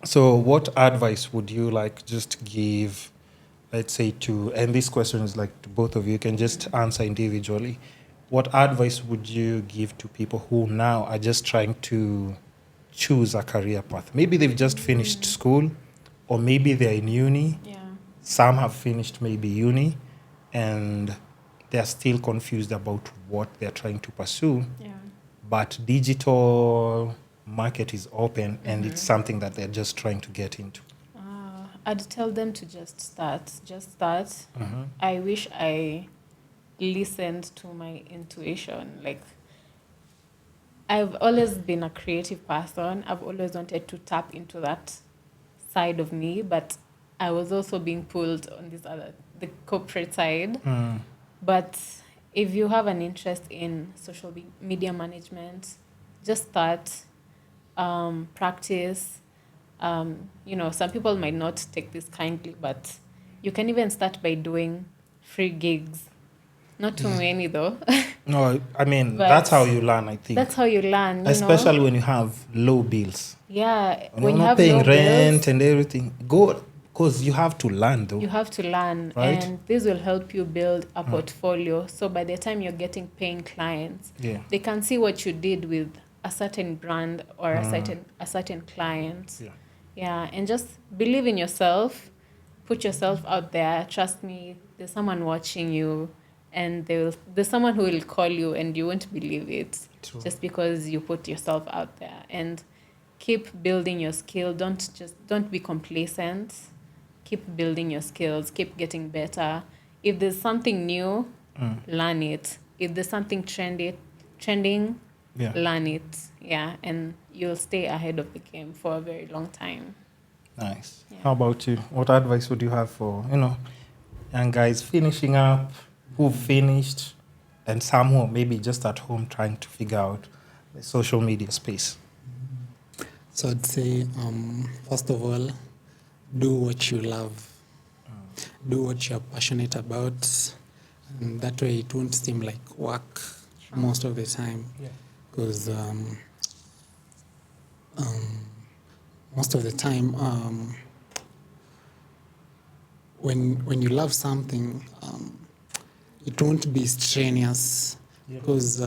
So what advice would you like just give, let's say to, and this question is like to both of you, you can just answer individually. What advice would you give to people who now are just trying to choose a career path? Maybe they've just finished school, or maybe they're in uni. Yeah. Some have finished maybe uni, and they're still confused about what they're trying to pursue. Yeah. But digital market is open, and it's something that they're just trying to get into. I'd tell them to just start. Just start. I wish I listened to my intuition. Like, I've always been a creative person. I've always wanted to tap into that side of me, but I was also being pulled on the corporate side. But if you have an interest in social media management, just start, practice. Some people might not take this kindly, but you can even start by doing free gigs. Not too many though. No, I mean, But that's how you learn, I think. That's how you learn, Especially when you have low bills. Yeah, When you're not you have paying no rent bills, and everything. Go, because you have to learn though. you have to learn, Right. and this will help you build a portfolio. So by the time you're getting paying clients, Yeah. they can see what you did with a certain brand or a certain client. Yeah. Yeah, and just believe in yourself, put yourself out there. Trust me, there's someone watching you, and there's someone who will call you, and you won't believe it. True. Just because you put yourself out there. And keep building your skill. Don't be complacent. Keep building your skills. Keep getting better. If there's something new, learn it. If there's something trending, Yeah. learn it. Yeah, and you'll stay ahead of the game for a very long time. Nice. Yeah. How about you? What advice would you have for, young guys finishing up, who finished, and some who are maybe just at home trying to figure out the social media space? So I'd say, first of all, do what you love. Do what you're passionate about. And that way it won't seem like work most of the time. Yeah. Because most of the time, when you love something, it won't be strenuous. Yeah. Because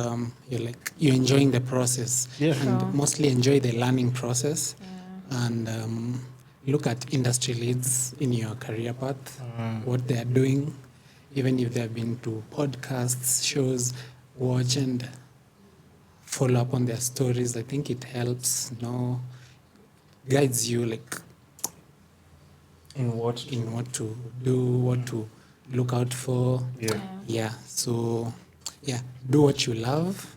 you're enjoying the process. Yeah. And Sure. mostly enjoy the learning process. Yeah. And look at industry leads in your career path, what they are doing, even if they have been to podcasts, shows, watch and follow up on their stories. I think it helps, guides you In what? in what to do, what to look out for. Yeah. Yeah, so do what you love,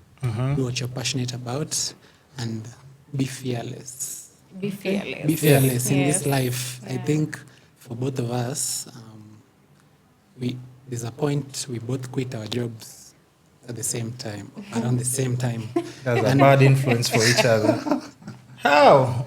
do what you're passionate about, and be fearless. Be fearless. Be fearless in this Yes. life. I Yeah. think for both of us, there's a point we both quit our jobs at the same time, around the same time. That's a bad influence for each other. How?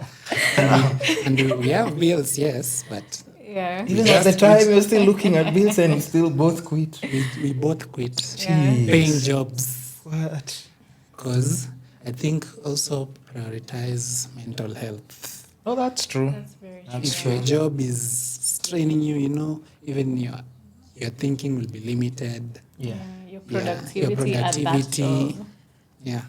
And we have bills, yes, but Yeah. Even at the just time, you're still looking at bills and you still both quit. we both quit Yeah. paying jobs What? because I think also prioritize mental health. Oh, that's true. That's very true. That's If true. your job is straining you, even your thinking will be limited. Yeah. Your Yeah, productivity, at that job. Yeah.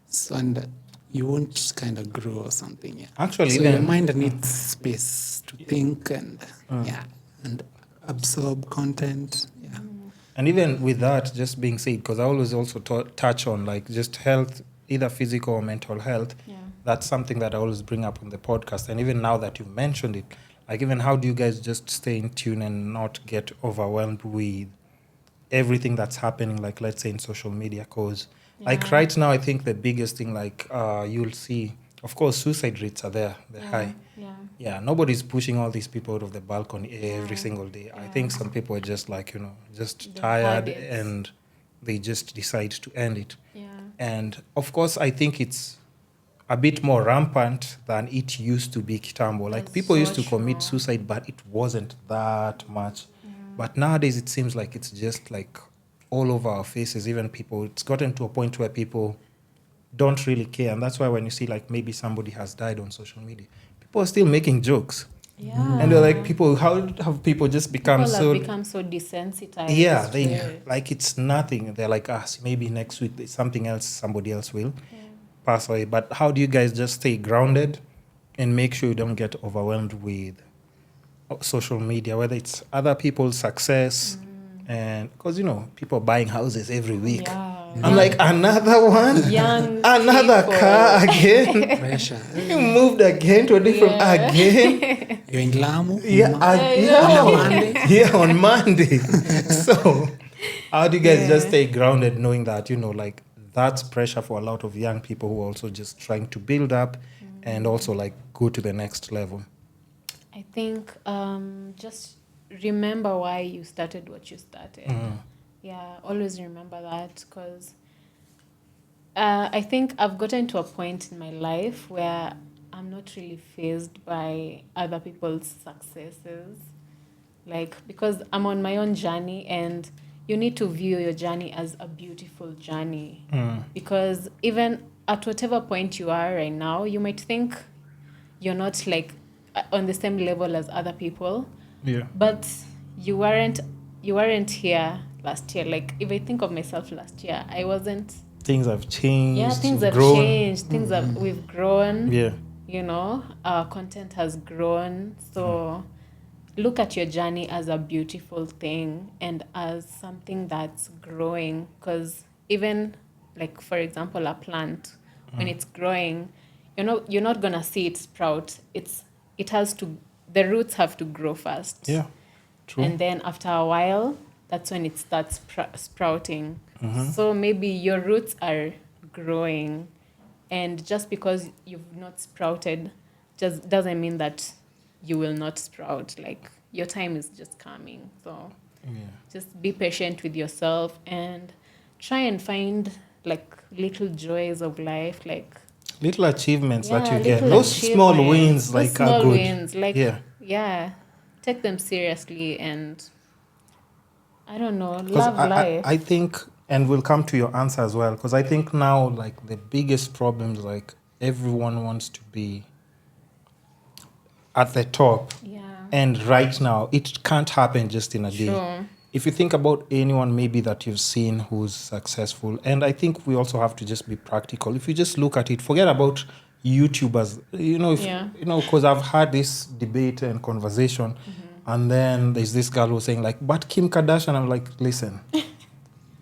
So, and you won't kind of grow or something. Yeah. Actually, so your even mind needs space to think and and absorb content. Yeah. and even with that just being said, because I always also touch on like just health, either physical or mental health. Yeah. That's something that I always bring up on the podcast. And even now that you've mentioned it, like even how do you guys just stay in tune and not get overwhelmed with everything that's happening, like let's say in social media? Because like Yeah. right now, I think the biggest thing, like you'll see, of course, suicide rates are there, they're high. Yeah. Yeah, nobody's pushing all these people out of the balcony every Yeah. single day. I Yeah. think some people are just like, just They've tired had it. and they just decide to end it. Yeah. And of course, I think it's a bit more rampant than it used to be kitambo. Like That's people so used to commit true. suicide, but it wasn't that much. But nowadays, it seems like it's just like all over our faces. Even people, it's gotten to a point where people don't really care. And that's why when you see like maybe somebody has died on social media, people are still making jokes. Yeah. And they're like, how have people just become People so... have become so desensitized. Yeah, to they it. like it's nothing. They're like, maybe next week there's something else, somebody else will pass away. But how do you guys just stay grounded and make sure you don't get overwhelmed with social media, whether it's other people's success, and because people buying houses every week. Yeah. I'm like, another one, Young another people. car again. Pressure. You moved again to a different again. You're in Lamu. Yeah, On Monday. yeah, on Monday. So, how do you guys just stay grounded, knowing that like that's pressure for a lot of young people who are also just trying to build up and also like go to the next level? I think just remember why you started what you started. Yeah, always remember that, because I think I've gotten to a point in my life where I'm not really fazed by other people's successes. Like, because I'm on my own journey, and you need to view your journey as a beautiful journey. Because even at whatever point you are right now, you might think you're not like on the same level as other people. Yeah. But you weren't here last year. Like, if I think of myself last year, I wasn't. Things have changed. Yeah, things have grown. changed. Things have we've grown. Yeah. Our content has grown. So look at your journey as a beautiful thing and as something that's growing. Because even, like, for example, a plant, when it's growing, you're not gonna see it sprout. The roots have to grow first. Yeah. True. And then after a while, that's when it starts sprouting. So maybe your roots are growing, and just because you've not sprouted just doesn't mean that you will not sprout. Like, your time is just coming. So just be patient with yourself and try and find like little joys of life, like little achievements that you get. little Those small wins, Those like, are small good. wins, like, yeah, take them seriously, and I don't know, love life. I think, and we'll come to your answer as well, because I think now, like, the biggest problems, like, everyone wants to be at the top. Yeah. And right now, it can't happen just in a day. Sure. If you think about anyone maybe that you've seen who's successful, and I think we also have to just be practical. If you just look at it, forget about YouTubers, because I've had this debate and conversation, and then there's this girl who's saying, like, but Kim Kardashian, I'm like, listen,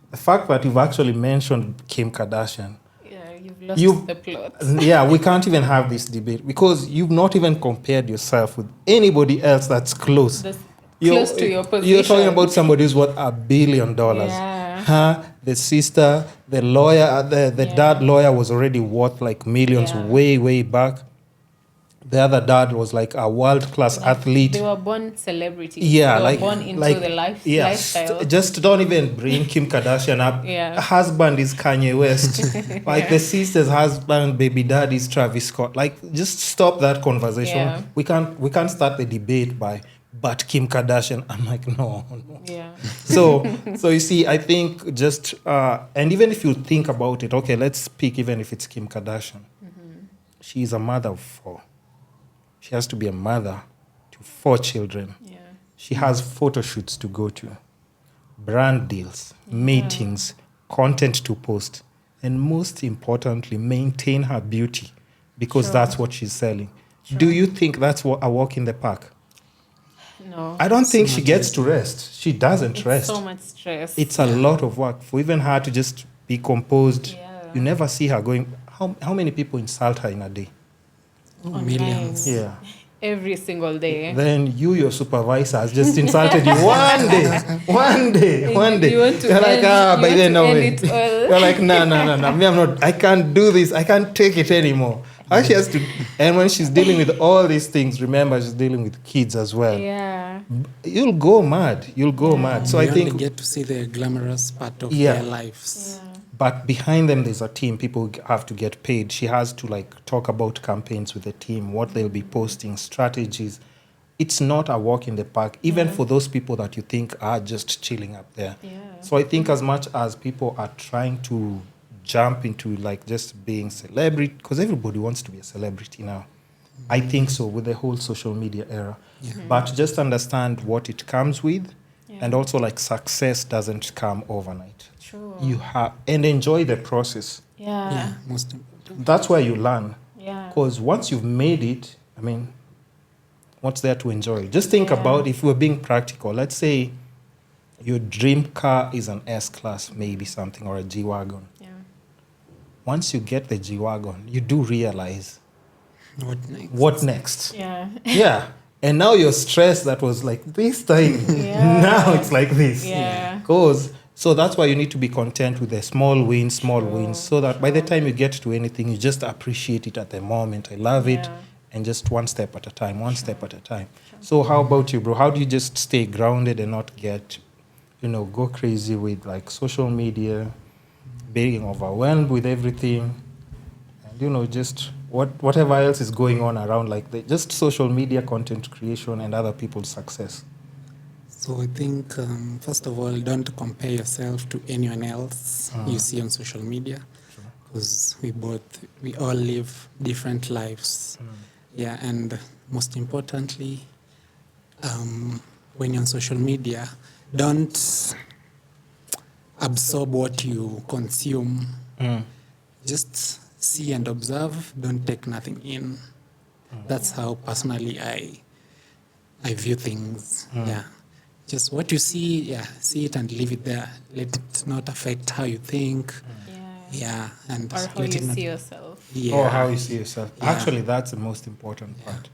the fact that you've actually mentioned Kim Kardashian, Yeah, you've lost the plot. yeah, we can't even have this debate because you've not even compared yourself with anybody else that's close. Close to your position. You're talking about somebody who's worth $1 billion. Yeah. The sister, the lawyer, the dad lawyer was already worth like millions way, way back. The other dad was like a world-class athlete. They were born celebrities. Yeah, they were born into the lifestyle. Just don't even bring Kim Kardashian up. Yeah. Husband is Kanye West. Like the sister's husband, baby dad is Travis Scott. Like, just stop that conversation. Yeah. We can't start the debate by, but Kim Kardashian. I'm like, no. Yeah. So you see, I think just and even if you think about it, okay, let's speak. Even if it's Kim Kardashian, she's a mother of 4. She has to be a mother to 4 children. Yeah. She has photo shoots to go to, brand deals, meetings, content to post, and most importantly, maintain her beauty, because that's what she's selling. Sure. Do you think that's a walk in the park? No. I don't think she gets to rest. She doesn't rest. So much stress. It's a lot of work for even her to just be composed. Yeah. You never see her going. How many people insult her in a day? Millions. Yeah. Every single day. Then your supervisor has just insulted you one day. You want to You're like, by then, no way. it all. You're like, no. I can't do this. I can't take it anymore. How she has to, and when she's dealing with all these things, remember she's dealing with kids as well. Yeah. You'll go mad. So We I think only get to see the glamorous part of their lives. Yeah. But behind them, there's a team. People have to get paid. She has to like talk about campaigns with the team, what they'll be posting, strategies. It's not a walk in the park, even for those people that you think are just chilling up there. Yeah. So I think as much as people are trying to jump into like just being celebrity, because everybody wants to be a celebrity now. I think so, with the whole social media era. Yeah. But just understand what it comes with, Yeah. and also like success doesn't come overnight. True. You have and enjoy the process. Yeah. Yeah, most important. That's where you learn. Yeah. Because once you've made it, I mean, what's there to enjoy? Just think Yeah. about, if we're being practical, let's say your dream car is an S-Class, maybe something, or a G-Wagon. Yeah. Once you get the G-Wagon, you do realize What next? what next. Yeah. Yeah. And now you're stressed that was like this time. Yeah. Now it's like this. Yeah. So that's why you need to be content with the small wins, True, wins, so that by the true. time you get to anything, you just appreciate it at the moment. I love it. Yeah. And just one step at a time, one step at a time. So how about you, bro? How do you just stay grounded and not get, go crazy with like social media, being overwhelmed with everything, and just whatever else is going on around, like just social media content creation and other people's success? So I think, first of all, don't compare yourself to anyone else you see on social media, because we all live different lives. Yeah, and most importantly, when you're on social media, don't absorb what you consume. Just see and observe. Don't take nothing in. That's how personally I view things. Yeah, just what you see, see it and leave it there. Let it not affect how you think. Yeah, and Or how let you it not, see yourself. yeah. Or how you see yourself. Yeah. Actually, that's the most important part.